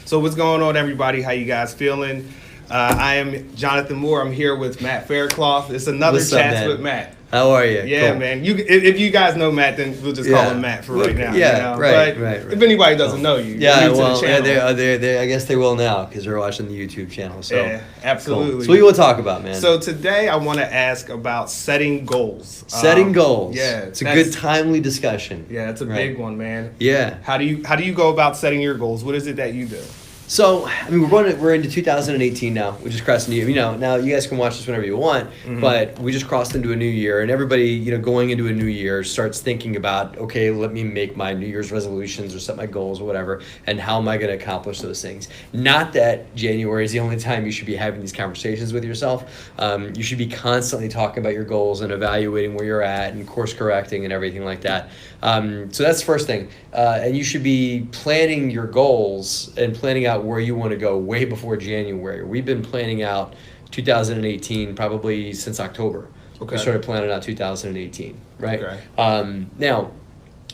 So what's going on, everybody? How you guys feeling? I am Jonathan Moore. I'm here with Matt Faircloth. It's another Chats with Matt. How are you? Yeah, cool. Man. If you guys know Matt, then we'll just call him Matt for right now. Yeah, you know? right. If anybody doesn't know you, yeah, well, I guess they will now because they're watching the YouTube channel. So yeah, absolutely. Cool. So what you want to talk about, man? So today I want to ask about setting goals. Setting goals. Yeah, it's a good, timely discussion. Yeah, it's a big one, man. Yeah. How do you go about setting your goals? What is it that you do? So, I mean, we're into 2018 now. We just crossed into, now you guys can watch this whenever you want, but we just crossed into a new year, and everybody, going into a new year starts thinking about, okay, let me make my New Year's resolutions or set my goals or whatever, and how am I going to accomplish those things? Not that January is the only time you should be having these conversations with yourself. You should be constantly talking about your goals and evaluating where you're at and course correcting and everything like that. So that's the first thing. And you should be planning your goals and planning out where you want to go way before January. We've been planning out 2018 probably since October. Okay. We started planning out 2018, right? Okay. Now,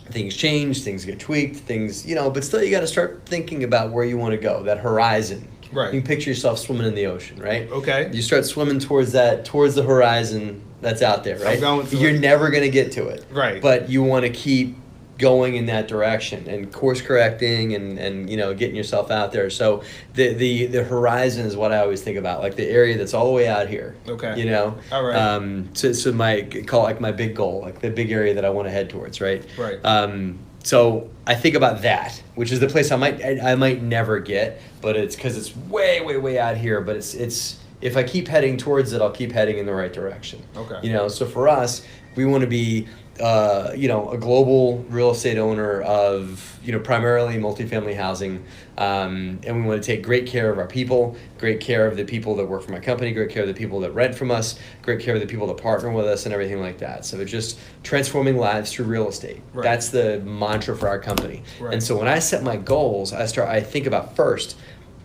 things change, things get tweaked, but still you got to start thinking about where you want to go, that horizon. Right. You can picture yourself swimming in the ocean, right? Okay. You start swimming towards the horizon that's out there, right? You're never going to get to it. Right. But you want to keep going in that direction and course correcting and getting yourself out there. So the horizon is what I always think about, like the area that's all the way out here. Okay. All right. So call it like my big goal, like the big area that I want to head towards, right? Right. So I think about that, which is the place I might never get, but it's because it's way out here. But it's if I keep heading towards it, I'll keep heading in the right direction. Okay. So for us, we want to be a global real estate owner of primarily multifamily housing, and we want to take great care of our people, great care of the people that work for my company, great care of the people that rent from us, great care of the people that partner with us, and everything like that. So it's just transforming lives through real estate. Right. That's the mantra for our company. Right. And so when I set my goals, I think about first,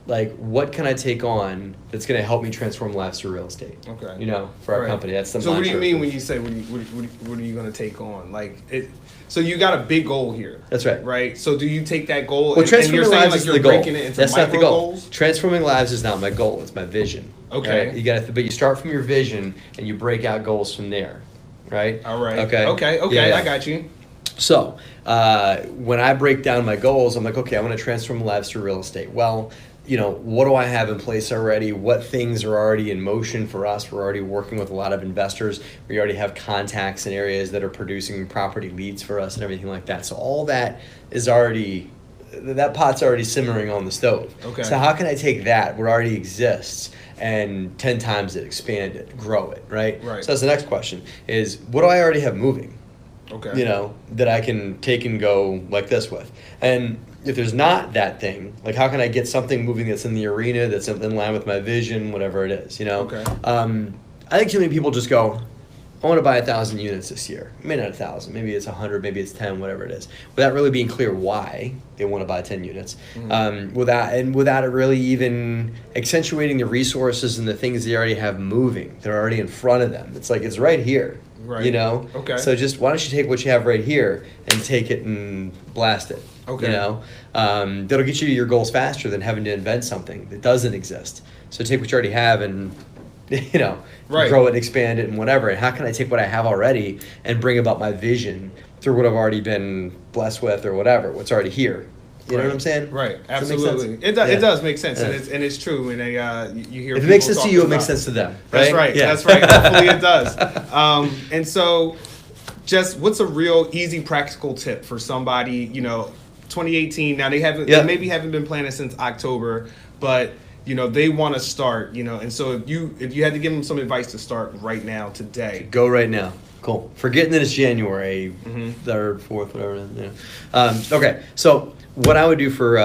like, what can I take on that's going to help me transform lives through real estate? Okay. For our company. That's the So mantra. what do you mean when you say what are you going to take on? So you got a big goal here. That's right. Right. So do you take that goal and you're saying like you're breaking it into That's micro not the goal. goals? Transforming lives is not my goal. It's my vision. Okay. Right? But you start from your vision and you break out goals from there. Right. All right. Okay. Yeah. I got you. So when I break down my goals, I'm like, okay, I want to transform lives through real estate. Well, what do I have in place already? What things are already in motion for us? We're already working with a lot of investors. We already have contacts in areas that are producing property leads for us and everything like that. So all that is that pot's already simmering on the stove. Okay. So how can I take that, what already exists, and 10 times it, expand it, grow it, right? Right. So that's the next question is, what do I already have moving? Okay. That I can take and go like this with. And if there's not that thing, like how can I get something moving that's in the arena, that's in line with my vision, whatever it is, Okay. I think too many people just go, I want to buy 1,000 units this year. Maybe not 1,000, maybe it's 100, maybe it's 10, whatever it is. Without really being clear why they want to buy 10 units. Without it really even accentuating the resources and the things they already have moving. They're already in front of them. It's like, it's right here. Right. Okay. So just why don't you take what you have right here and take it and blast it? Okay. That'll get you to your goals faster than having to invent something that doesn't exist. So take what you already have and Right. grow it, expand it, and whatever. And how can I take what I have already and bring about my vision through what I've already been blessed with or whatever, what's already here? You know what I'm saying? Right, absolutely. It does make sense, and it's true. And you hear if it makes sense to you, it makes sense to them. Right? That's right. Yeah. That's right. Hopefully it does. And so, just what's a real easy practical tip for somebody? 2018. Now they maybe haven't been planning since October, but they want to start. And so if you had to give them some advice to start right now today, go right now. Cool. Forgetting that it's January 3rd, 4th, whatever it is. Okay, so what I would do for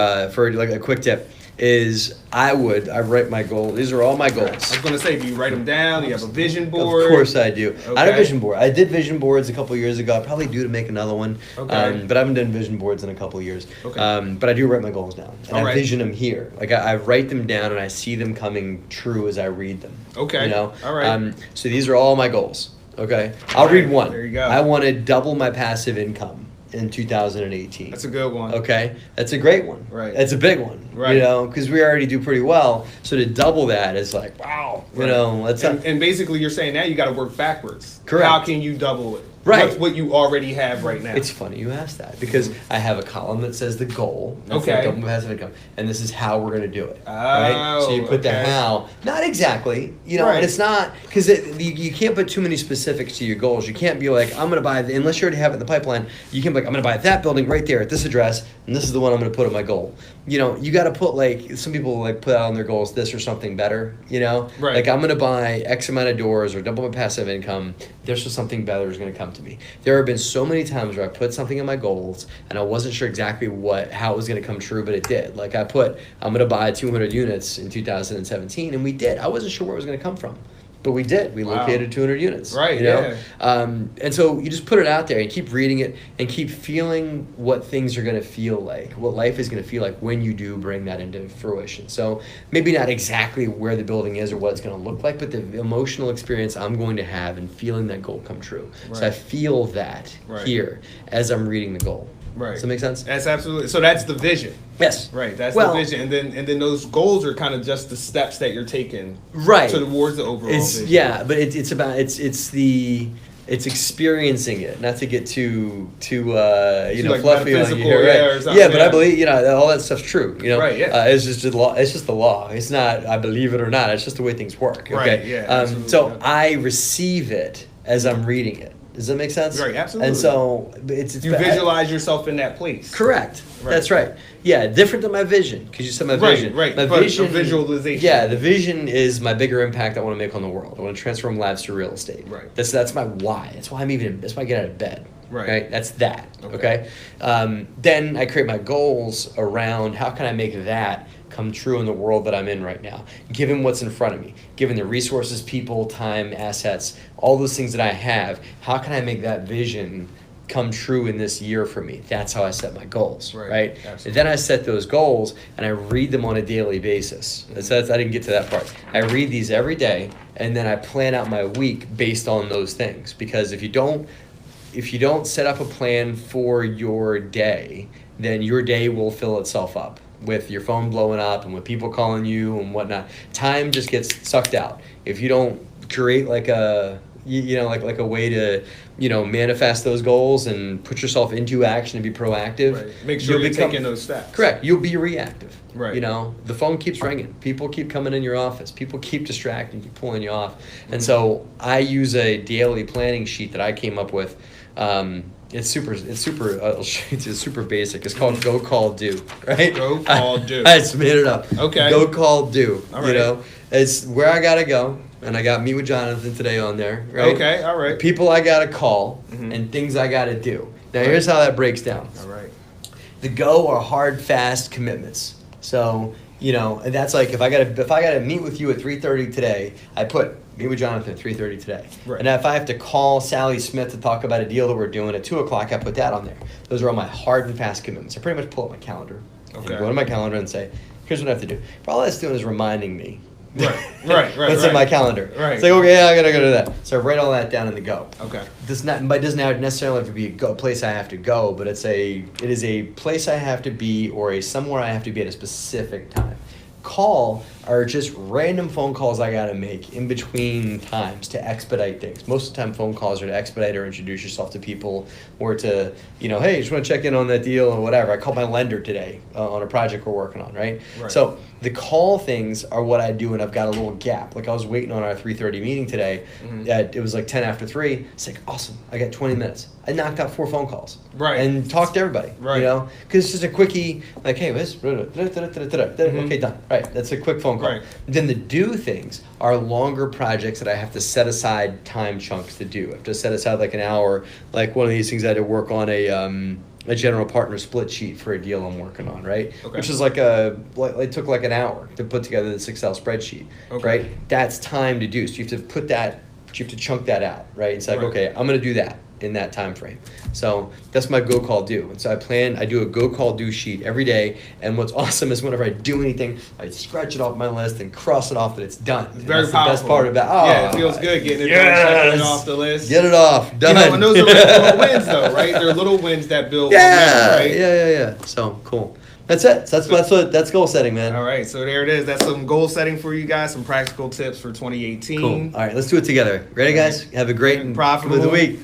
like a quick tip is I write my goals. These are all my goals. I was going to say, do you write them down? Do you have a vision board? Of course I do. Okay. I have a vision board. I did vision boards a couple years ago. I probably due to make another one. Okay. But I haven't done vision boards in a couple years. Okay. But I do write my goals down. And All I right. vision them here. Like I write them down and I see them coming true as I read them. Okay. All right. So these are all my goals. Okay. I'll read one. There you go. I want to double my passive income in 2018. That's a good one. Okay, that's a great one. Right. That's a big one. Right. You know, because we already do pretty well. So to double that is like, wow. You Right. know, that's and basically you're saying now you got to work backwards. Correct. How can you double it? Right. What's what you already have right now? It's funny you asked that because I have a column that says the goal. That's Okay. the passive income, and this is how we're going to do it. Oh, right. So you put the okay. how, not exactly, you know, Right. and it's not because you can't put too many specifics to your goals. You can't be like, I'm going to buy unless you already have it in the pipeline. You can be like, I'm going to buy that building right there at this address, and this is the one I'm going to put in my goal. You know, you got to put like some people like put out on their goals this or something better. You know, Right. like I'm going to buy X amount of doors or double my passive income. There's just something better is going to come to me. There have been so many times where I put something in my goals and I wasn't sure exactly how it was going to come true, but it did. Like I put, I'm going to buy 200 units in 2017, and we did. I wasn't sure where it was going to come from, but we did. We located 200 units. Right, you know? yeah. And so you just put it out there and keep reading it and keep feeling what things are going to feel like, what life is going to feel like when you do bring that into fruition. So maybe not exactly where the building is or what it's going to look like, but the emotional experience I'm going to have and feeling that goal come true. Right. So I feel that here as I'm reading the goal. Right. Does that make sense? That's absolutely. So that's the vision. Yes. Right. That's Well, the vision, and then those goals are kind of just the steps that you're taking. Right. Towards the overall vision. Yeah, but it's experiencing it, not to get too like fluffy on you metaphysical, here, yeah, right? or something, But yeah. I believe all that stuff's true. You know, Right, yeah. It's just the law. It's just the law. It's not I believe it or not. It's just the way things work. Okay? Right, yeah, absolutely, So yeah. I receive it as I'm reading it. Does that make sense? Right, absolutely. And so it's You visualize yourself in that place. Correct. Right. That's right. Yeah, different than my vision, because you said my Right, vision. right, My but a vision, visualization. Yeah, the vision is my bigger impact I want to make on the world. I want to transform lives to real estate. Right. That's my why. That's why that's why I get out of bed. Right. That's that. Okay. Okay. Then I create my goals around how can I make that come true in the world that I'm in right now, given what's in front of me, given the resources, people, time, assets, all those things that I have. How can I make that vision come true in this year for me? That's how I set my goals, right? Absolutely. And then I set those goals and I read them on a daily basis. I didn't get to that part. I read these every day, and then I plan out my week based on those things. Because if you don't set up a plan for your day, then your day will fill itself up with your phone blowing up and with people calling you and whatnot. Time just gets sucked out. If you don't create like a way to manifest those goals and put yourself into action and be proactive. Right. Make sure you're taking those steps. Correct. You'll be reactive. Right. The phone keeps ringing. People keep coming in your office. People keep distracting you, pulling you off. And so I use a daily planning sheet that I came up with. It's super basic. It's called Go Call Do, right? Go Call Do. I just made it up. Okay. Go Call Do. All right. It's where I gotta go, and I got Meet with Jonathan today on there, right? Okay, all right. People I gotta call and things I gotta do. Now here's how that breaks down. All right. The go are hard, fast commitments. So and that's like if I gotta meet with you at 3:30 today, I put meet with Jonathan at 3:30 today. Right. And if I have to call Sally Smith to talk about a deal that we're doing at 2:00, I put that on there. Those are all my hard and fast commitments. I pretty much pull up my calendar. Okay. And go to my calendar and say, here's what I have to do. But all that's doing is reminding me. Right. What's in my calendar. Right. It's like, okay, I gotta go to that. So I write all that down in the go. Okay. It doesn't necessarily have to be a place I have to go, but it is a place I have to be or somewhere I have to be at a specific time. Call are just random phone calls I gotta make in between times to expedite things. Most of the time phone calls are to expedite or introduce yourself to people or to, hey, just wanna check in on that deal or whatever. I called my lender today on a project we're working on, right? So the call things are what I do when I've got a little gap. Like I was waiting on our 3:30 meeting today. It was like 10 after 3. It's like, awesome, I got 20 minutes. I knocked out 4 phone calls. Right. And talked to everybody. Right. Because it's just a quickie, like, hey, this, okay, done. Right, that's a quick phone call. Right. Then the do things are longer projects that I have to set aside time chunks to do. I have to set aside like an hour. Like one of these things I had to work on a general partner split sheet for a deal I'm working on, right? Okay. Which is it took like an hour to put together this Excel spreadsheet, right? That's time to do. So you have to chunk that out, right? It's like, Right. okay, I'm going to do that. in that time frame. So that's my go, call, do. And so I do a go, call, do sheet every day. And what's awesome is whenever I do anything, I scratch it off my list and cross it off that it's done. It's very that's powerful. the best part about it feels good getting it done, checking it off the list. Get it off, done. You know, and those are like little wins though, right? They're little wins that build momentum, right? Yeah. So cool. That's it. So that's goal setting, man. All right, so there it is. That's some goal setting for you guys, some practical tips for 2018. Cool. All right, let's do it together. Ready, guys? Have a great and profitable week.